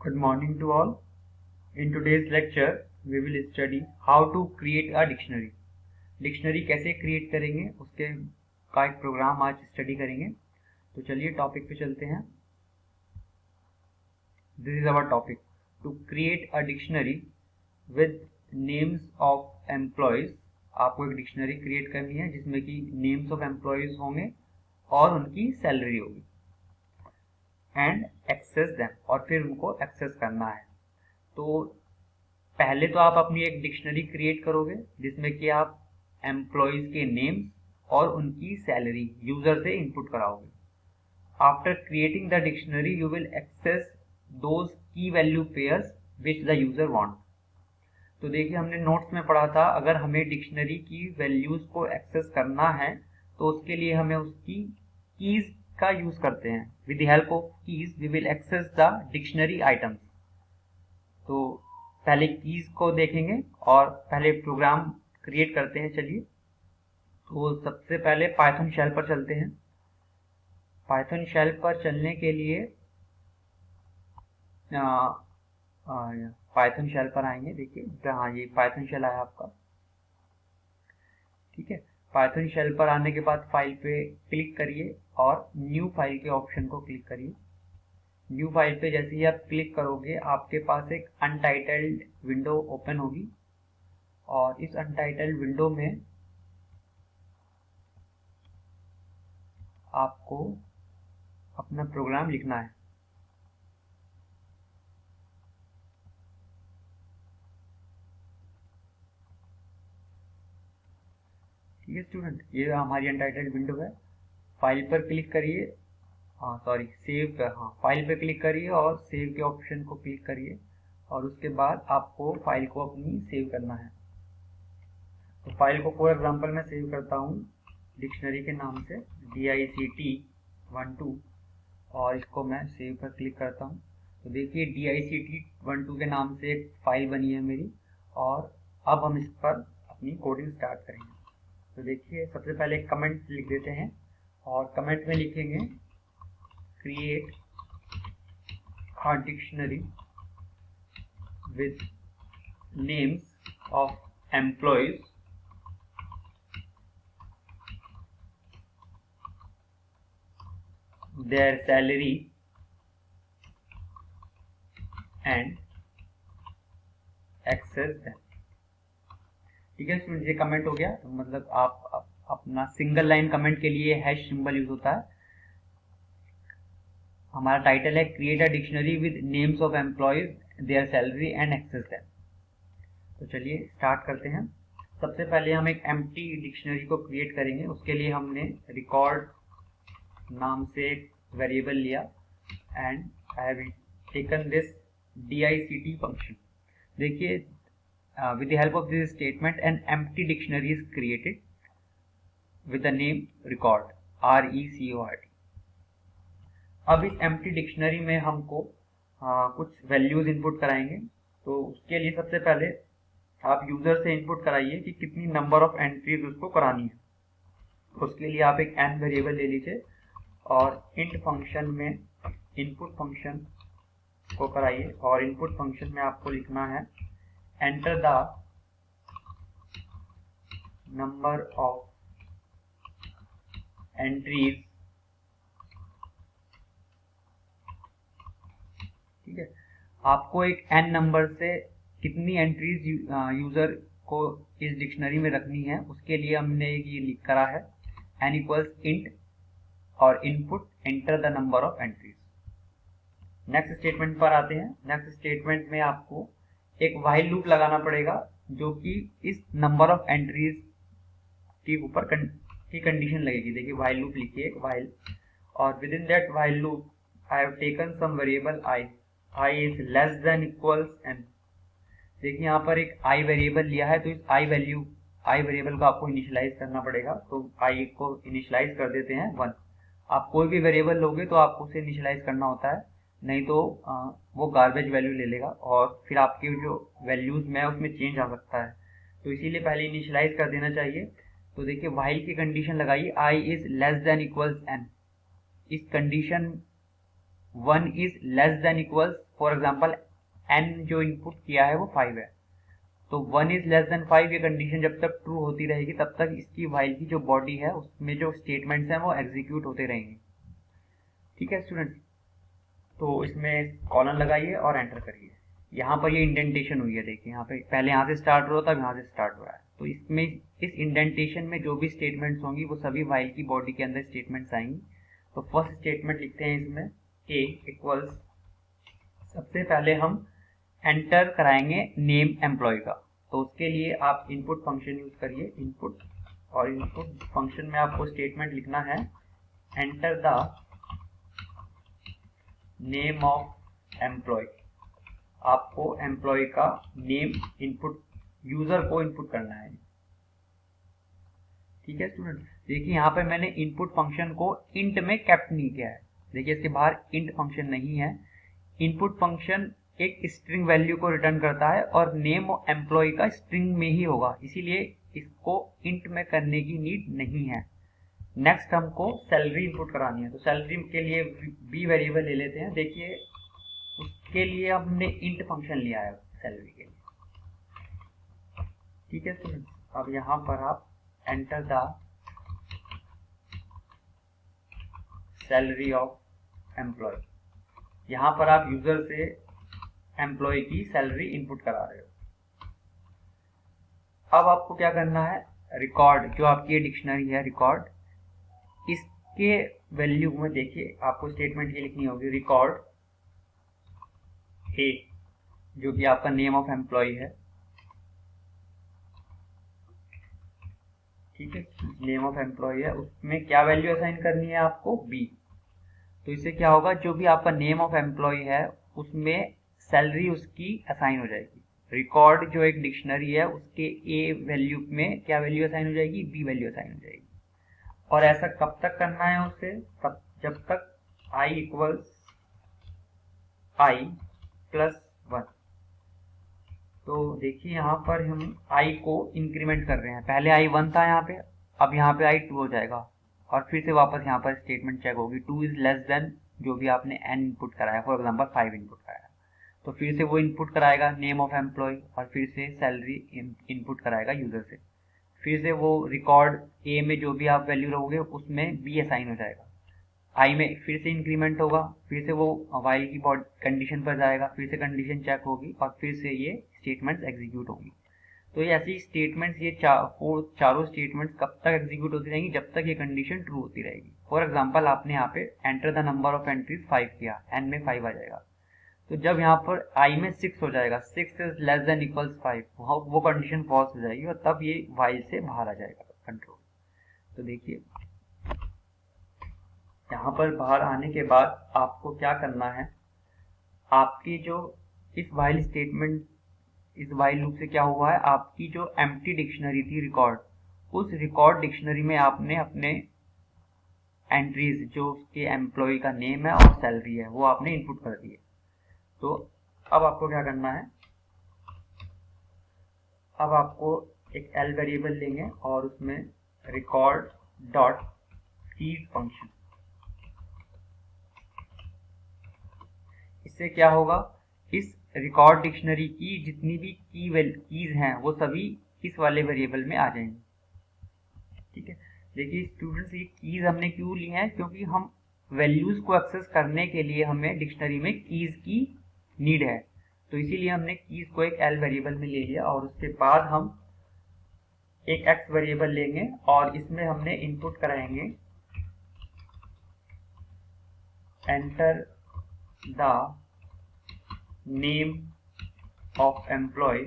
Good morning to all. In today's lecture, we will study how to create a dictionary. Dictionary कैसे create करेंगे उसके का एक programme आज स्टडी करेंगे. तो चलिए टॉपिक पे चलते हैं. This is our topic, to create a dictionary with names of employees. आपको एक डिक्शनरी क्रिएट करनी है जिसमें कि नेम्स ऑफ एम्प्लॉयज होंगे और उनकी सैलरी होगी. एंड एक्सेस देम, और फिर उनको एक्सेस करना है. तो पहले तो आप अपनी एक डिक्शनरी क्रिएट करोगे जिसमें कि आप एम्प्लॉयज के नेम्स और उनकी सैलरी यूजर से इनपुट कराओगे. After creating the dictionary you will access those key value pairs which the user want. तो देखिए हमने नोट्स में पढ़ा था, अगर हमें डिक्शनरी की वैल्यूज को एक्सेस करना है तो उसके लिए हमें उसकी कीज का यूज करते हैं. With the help of keys we will access the dictionary items. तो पहले कीज को देखेंगे और पहले प्रोग्राम क्रिएट करते हैं. चलिए, तो सबसे पहले पाइथन शेल पर चलते हैं. पाइथन शेल पर चलने के लिए पाइथन शेल पर आएंगे. देखिए हाँ, ये पाइथन शेल आया आपका. ठीक है, पाइथन शेल पर आने के बाद फाइल पे क्लिक करिए और न्यू फाइल के ऑप्शन को क्लिक करिए. न्यू फाइल पे जैसे ही आप क्लिक करोगे आपके पास एक अनटाइटल्ड विंडो ओपन होगी और इस अनटाइटल्ड विंडो में आपको अपना प्रोग्राम लिखना है. ठीक है स्टूडेंट, ये हमारी अनटाइटल्ड विंडो है. फाइल पर क्लिक करिए, फाइल पे क्लिक करिए और सेव के ऑप्शन को क्लिक करिए और उसके बाद आपको फाइल को अपनी सेव करना है. तो फाइल को फॉर एग्जांपल मैं सेव करता हूँ डिक्शनरी के नाम से DICT12 और इसको मैं सेव पर क्लिक करता हूँ. तो देखिए DICT12 के नाम से एक फाइल बनी है मेरी और अब हम इस पर अपनी कोडिंग स्टार्ट करेंगे. तो देखिए सबसे पहले एक कमेंट लिख देते हैं और कमेंट में लिखेंगे create a dictionary with names of employees their salary and access them. ठीक है स्टूडेंट, ये कमेंट हो गया. तो मतलब आप अपना सिंगल लाइन कमेंट के लिए हैश सिंबल यूज होता है. हमारा टाइटल है create a dictionary with names of employees their salary and access them. तो चलिए स्टार्ट करते हैं. सबसे पहले हम एक एम्प्टी डिक्शनरी को क्रिएट करेंगे. उसके लिए हमने रिकॉर्ड नाम से एक वेरिएबल लिया and I have taken this DICT function. देखिए with the help of this statement an empty dictionary is created with the name record RECORD. अब इस empty dictionary में हमको कुछ वैल्यूज इनपुट कराएंगे. तो उसके लिए सबसे पहले आप यूजर से इनपुट कराइए कि कितनी नंबर ऑफ एंट्रीज उसको करानी है. उसके लिए आप एक n वेरिएबल ले लीजिए और int फंक्शन में इनपुट फंक्शन को कराइए और इनपुट फंक्शन में आपको लिखना है enter the number of entries. ठीक है, आपको एक n नंबर से कितनी एंट्रीज यूजर को इस डिक्शनरी में रखनी है उसके लिए हमने ये लिख करा है n equals int और input enter the number of entries. Next statement पर आते हैं. नेक्स्ट स्टेटमेंट में आपको एक व्हाइल लूप लगाना पड़ेगा जो कि इस नंबर ऑफ एंट्रीज के ऊपर की कंडीशन लगेगी. देखिए व्हाइल लूप लिखिए, एक व्हाइल, और within that while loop I have taken some variable i is less than equals n. देखिए यहाँ पर एक i वेरिएबल लिया है तो इस i वेरिएबल को आपको इनिशियलाइज करना पड़ेगा. तो i को इनिशियलाइज कर देते हैं 1. आप कोई भी वेरिएबल लोगे तो आपको उसे इनिशियलाइज करना होता है, नहीं तो वो गार्बेज वैल्यू ले लेगा और फिर आपकी जो वैल्यूज में है उसमें चेंज आ सकता है. तो इसीलिए पहले इनिशियलाइज कर देना चाहिए. तो देखिए व्हाइल की कंडीशन लगाइए i is less than equals n. इस condition 1 is less than equals, for example n जो इनपुट किया है वो 5 है, तो 1 इज लेस देन 5 ये कंडीशन जब तक ट्रू होती रहेगी तब तक इसकी व्हाइल की जो बॉडी है उसमें जो स्टेटमेंट्स हैं वो एग्जीक्यूट होते रहेंगे। ठीक है स्टूडेंट्स, तो इसमें कॉलन लगाइए और एंटर करिए। यहाँ पर ये इंडेंटेशन हुई है, देखिए यहाँ पे पहले यहाँ से स्टार्ट हो रहा था, यहाँ से स्टार्ट हो रहा है, तो इसमें इस इंडेंटेशन में जो भी स्टेटमेंट्स होंगी वो सभी व्हाइल की बॉडी के अंदर स्टेटमेंट्स आएंगी। तो फर्स्ट स्टेटमेंट लिखते हैं इसमें a इक्वल्स, सबसे पहले हम एंटर कराएंगे नेम एम्प्लॉय का, तो उसके लिए आप इनपुट फंक्शन यूज करिए, इनपुट, और इनपुट फंक्शन में आपको स्टेटमेंट लिखना है enter the name of employee. आपको एम्प्लॉय का नेम इनपुट, यूजर को इनपुट करना है। ठीक है स्टूडेंट, देखिए यहाँ पे मैंने इनपुट फंक्शन को इंट में कैप्ट नहीं किया है, देखिए इसके बाहर इंट फंक्शन नहीं है। इनपुट फंक्शन एक स्ट्रिंग वैल्यू को रिटर्न करता है और नेम एम्प्लॉय का स्ट्रिंग में ही होगा, इसीलिए इसको इंट में करने की नीड नहीं है। नेक्स्ट हमको सैलरी इनपुट करानी है, तो सैलरी के लिए बी वेरिएबल ले लेते हैं। देखिए उसके लिए हमने इंट फंक्शन लिया है सैलरी के लिए। ठीक है स्टूडेंट्स, अब यहाँ पर आप enter the salary of employee, यहाँ पर आप यूजर से एम्प्लॉय की सैलरी इनपुट करा रहे हो। अब आपको क्या करना है, रिकॉर्ड जो आपकी ये डिक्शनरी है रिकॉर्ड, इसके वैल्यू में देखिए आपको स्टेटमेंट ये लिखनी होगी रिकॉर्ड ए, जो कि आपका नेम ऑफ एम्प्लॉय है। ठीक है, नेम ऑफ एम्प्लॉय है, उसमें क्या वैल्यू असाइन करनी है आपको, बी। तो इससे क्या होगा, जो भी आपका नेम ऑफ एम्प्लॉय है उसमें सैलरी उसकी असाइन हो जाएगी। रिकॉर्ड जो एक डिक्शनरी है उसके ए वैल्यू में क्या वैल्यू असाइन हो जाएगी, बी वैल्यू असाइन हो जाएगी। और ऐसा कब तक करना है उसे, तब जब तक i इक्वल्स i प्लस 1। तो देखिए यहाँ पर हम i को इंक्रीमेंट कर रहे हैं, पहले i 1 था यहाँ पे, अब यहाँ पे i 2 हो जाएगा, और फिर से वापस यहाँ पर स्टेटमेंट चेक होगी 2 इज लेस देन जो भी आपने n इनपुट कराया, फॉर एग्जांपल 5 इनपुट कराया, तो फिर से वो इनपुट कराएगा नेम ऑफ एम्प्लॉय और फिर से सैलरी इनपुट कराएगा यूजर से, फिर से वो रिकॉर्ड ए में जो भी आप वैल्यू रहोगे उसमें बी असाइन हो जाएगा, आई में फिर से इंक्रीमेंट होगा, फिर से वो व्हाइल की कंडीशन पर जाएगा, फिर से कंडीशन चेक होगी और फिर से ये स्टेटमेंट्स एग्जीक्यूट होंगी। तो ये ऐसी स्टेटमेंट्स, ये चारों स्टेटमेंट्स कब तक एग्जीक्यूट होती रहेंगी, जब तक ये कंडीशन ट्रू होती रहेगी। फॉर एग्जांपल आपने यहाँ पे enter the number of entries 5 किया, एन में 5 आ जाएगा, तो जब यहाँ पर आई में 6 हो जाएगा, 6 इज लेस देन इक्वल्स 5, वो कंडीशन फॉल्स हो जाएगी और तब ये व्हाइल से बाहर आ जाएगा कंट्रोल। तो देखिए यहाँ पर बाहर आने के बाद आपको क्या करना है, आपकी जो इस व्हाइल स्टेटमेंट, इस व्हाइल लूप से क्या हुआ है, आपकी जो एम्प्टी डिक्शनरी थी रिकॉर्ड, उस रिकॉर्ड डिक्शनरी में आपने अपने एंट्रीज जो उसके एम्प्लॉय का नेम है और सैलरी है वो आपने इनपुट कर दिए। तो अब आपको क्या करना है, अब आपको एक एल वेरिएबल लेंगे और उसमें रिकॉर्ड डॉट कीज फंक्शन, इससे क्या होगा, इस रिकॉर्ड डिक्शनरी की जितनी भी कीज हैं वो सभी इस वाले वेरिएबल में आ जाएंगी। ठीक है, देखिए स्टूडेंट्स ये कीज हमने क्यों ली हैं, क्योंकि हम वैल्यूज को एक्सेस करने के लिए हमें डिक्शनरी में कीज की नीड है, तो इसीलिए हमने कीज को एक एल वेरिएबल में ले लिया और उसके बाद हम एक एक्स वेरिएबल लेंगे और इसमें हमने इनपुट कराएंगे enter the name of employee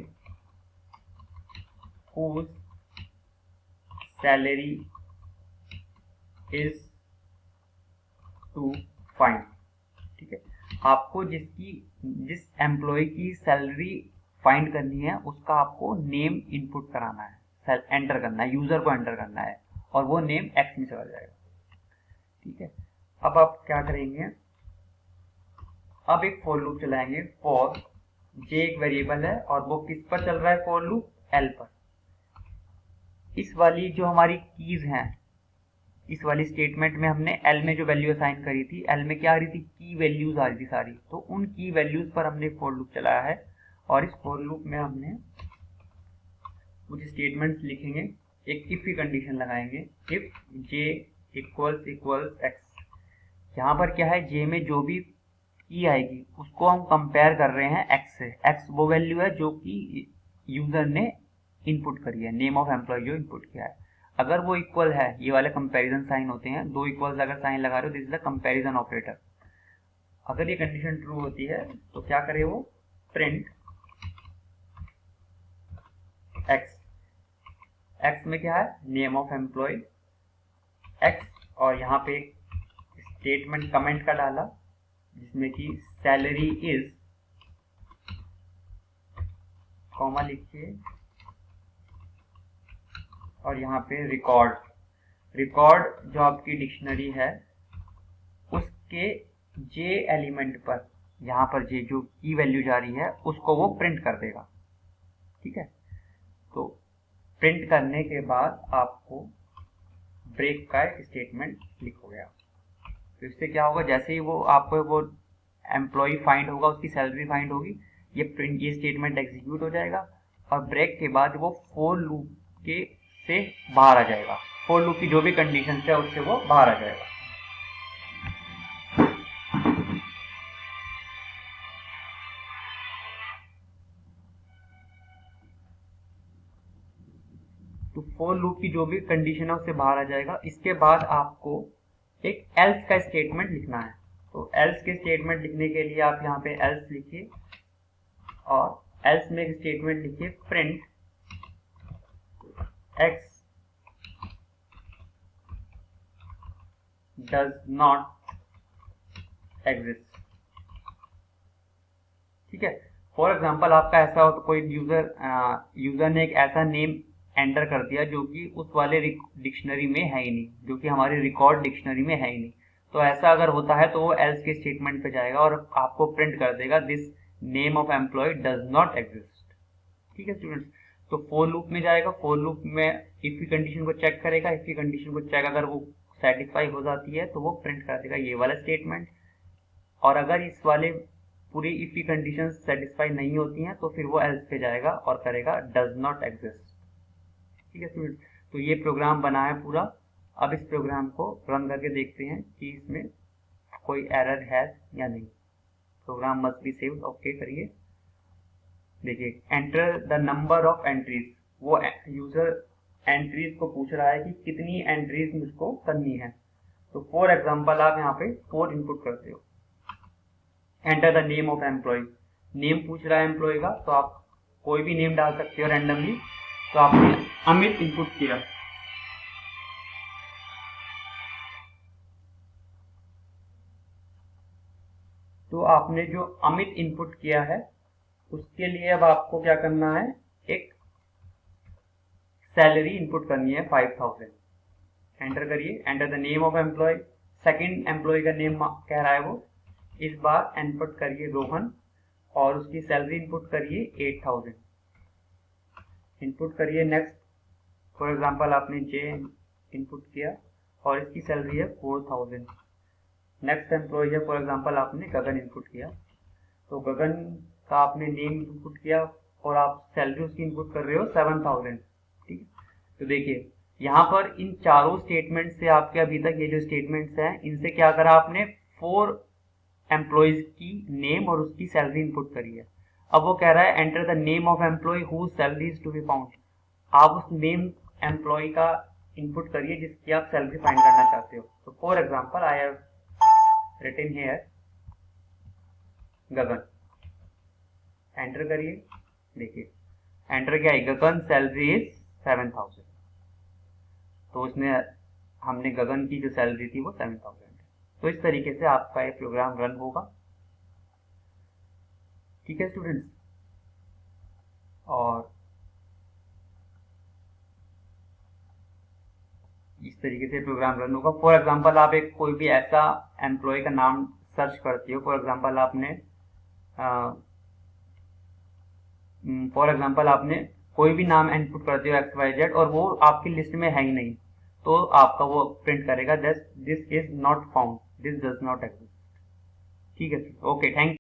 whose salary is to find। ठीक है, आपको जिस एम्प्लॉय की सैलरी फाइंड करनी है उसका आपको नेम इनपुट कराना है, एंटर करना है, यूजर को एंटर करना है और वो नेम एक्स में चला जाएगा। ठीक है, अब आप क्या करेंगे, अब एक फॉर लूप चलाएंगे, फॉर जे एक वेरिएबल है और वो किस पर चल रहा है, फॉर लूप एल पर। इस वाली जो हमारी कीज हैं इस वाली स्टेटमेंट में हमने एल में जो वैल्यू असाइन करी थी, एल में क्या आ रही थी, की वैल्यूज आ रही थी सारी, तो उन की वैल्यूज पर हमने फॉर लूप चलाया है। और इस फॉर लूप में हमने कुछ स्टेटमेंट्स लिखेंगे, एक इफ की कंडीशन लगाएंगे, इफ जे इक्वल्स एक्स। यहाँ पर क्या है, जे में जो भी की आएगी उसको हम कंपेयर कर रहे हैं एक्स से। एक्स वो वैल्यू है जो कि यूजर ने इनपुट करी है, नेम ऑफ एम्प्लॉय जो इनपुट किया है। अगर वो इक्वल है, ये वाले कंपैरिजन साइन होते हैं, दो इक्वल्स अगर साइन लगा रहे हो, this is the comparison operator. अगर ये कंडीशन ट्रू होती है तो क्या करे वो, प्रिंट एक्स। एक्स में क्या है, नेम ऑफ एम्प्लॉय एक्स, और यहाँ पे एक स्टेटमेंट कमेंट का डाला जिसमें कि सैलरी इज, कॉमा लिखिए, और यहाँ पे रिकॉर्ड जो आपकी डिक्शनरी है उसके जे एलिमेंट पर, यहाँ पर जे जो की वैल्यू जा रही है उसको वो प्रिंट कर देगा। ठीक है, तो प्रिंट करने के बाद आपको ब्रेक का एक स्टेटमेंट लिखोगे आप। तो इससे क्या होगा, जैसे ही वो आपको वो एम्प्लॉय फाइंड होगा, उसकी सैलरी फाइंड होगी, ये स्टेटमेंट एग्जीक्यूट हो जाएगा, और ब्रेक के बाद वो फोर लूप के से बाहर आ जाएगा। फोर लूप की जो भी कंडीशन है उससे वो बाहर आ जाएगा। तो फोर लूप की जो भी कंडीशन है उससे बाहर आ जाएगा। इसके बाद आपको एक एल्स का स्टेटमेंट लिखना है। तो एल्स के स्टेटमेंट लिखने के लिए आप यहाँ पे एल्स लिखिए, और एल्स में एक स्टेटमेंट लिखिए, print x does not exist. ठीक है, फॉर एग्जाम्पल आपका ऐसा हो तो कोई यूजर ने एक ऐसा नेम एंटर कर दिया जो कि उस वाले डिक्शनरी में है ही नहीं, जो कि हमारी रिकॉर्ड डिक्शनरी में है ही नहीं। तो ऐसा अगर होता है तो वो एल्स के स्टेटमेंट पे जाएगा और आपको प्रिंट कर देगा this name of employee does not exist. ठीक है स्टूडेंट्स, तो फोर लूप में जाएगा, फोर लूप में इफ की कंडीशन को चेक करेगा, इफ की कंडीशन को चेक अगर वो सेटिस्फाई हो जाती है तो वो प्रिंट कर देगा ये वाला स्टेटमेंट। और अगर इस वाले पूरी इफ की कंडीशन सेटिस्फाई नहीं होती हैं तो फिर वो एल्स पे जाएगा और करेगा डज नॉट एग्जिस्ट। ठीक है स्टूडेंट्स, तो ये प्रोग्राम बना है पूरा। अब इस प्रोग्राम को रन करके देखते हैं कि इसमें कोई एरर है या नहीं। Program must be saved, okay करिए। देखिए, enter the number of entries, वो यूजर एंट्रीज को पूछ रहा है कि कितनी एंट्रीज मुझको करनी है। तो फॉर एग्जांपल आप यहाँ पे 4 इनपुट करते हो। Enter the name of employee, name पूछ रहा है एम्प्लॉय का, तो आप कोई भी नेम डाल सकते हो रैंडमली। तो आपने अमित इनपुट किया, तो आपने जो अमित इनपुट किया है उसके लिए अब आपको क्या करना है, एक सैलरी इनपुट करनी है 5000। एंटर करिए, enter the name of employee, second employee का नेम कह रहा है वो, इस बार इनपुट करिए रोहन, और उसकी सैलरी इनपुट करिए 8000। इनपुट करिए नेक्स्ट, फॉर एग्जांपल आपने जे इनपुट किया और इसकी सैलरी है 4000। नेक्स्ट एम्प्लॉय है, फॉर एग्जांपल आपने गगन इनपुट किया, तो गगन का आपने नेम इनपुट किया और आप सैलरी उसकी इनपुट कर रहे हो 7000। ठीक है, तो देखिए यहाँ पर इन चारों स्टेटमेंट से आपके अभी तक ये जो स्टेटमेंट्स हैं इनसे क्या करा आपने, 4 एम्प्लॉयज की नेम और उसकी सैलरी इनपुट करी है। अब वो कह रहा है enter the name of employee whose salary is to be found. आप उस नेम एम्प्लॉय का इनपुट करिए जिसकी आप सैलरी फाइंड करना चाहते हो। तो for example I have written here Gagan, enter करिए। देखिए एंटर क्या है, गगन सैलरी इज 7000। तो उसने हमने गगन की जो सैलरी थी वो 7000 है। तो इस तरीके से आपका ये प्रोग्राम रन होगा। ठीक है स्टूडेंट्स, और इस तरीके से प्रोग्राम रन होगा। फॉर एग्जांपल आप एक कोई भी ऐसा एम्प्लॉय का नाम सर्च करते हो, फॉर एग्जांपल आपने कोई भी नाम इनपुट करते हो XYZ और वो आपकी लिस्ट में है ही नहीं, तो आपका वो प्रिंट करेगा this is not found, this does not exist. ठीक है, ओके, थैंक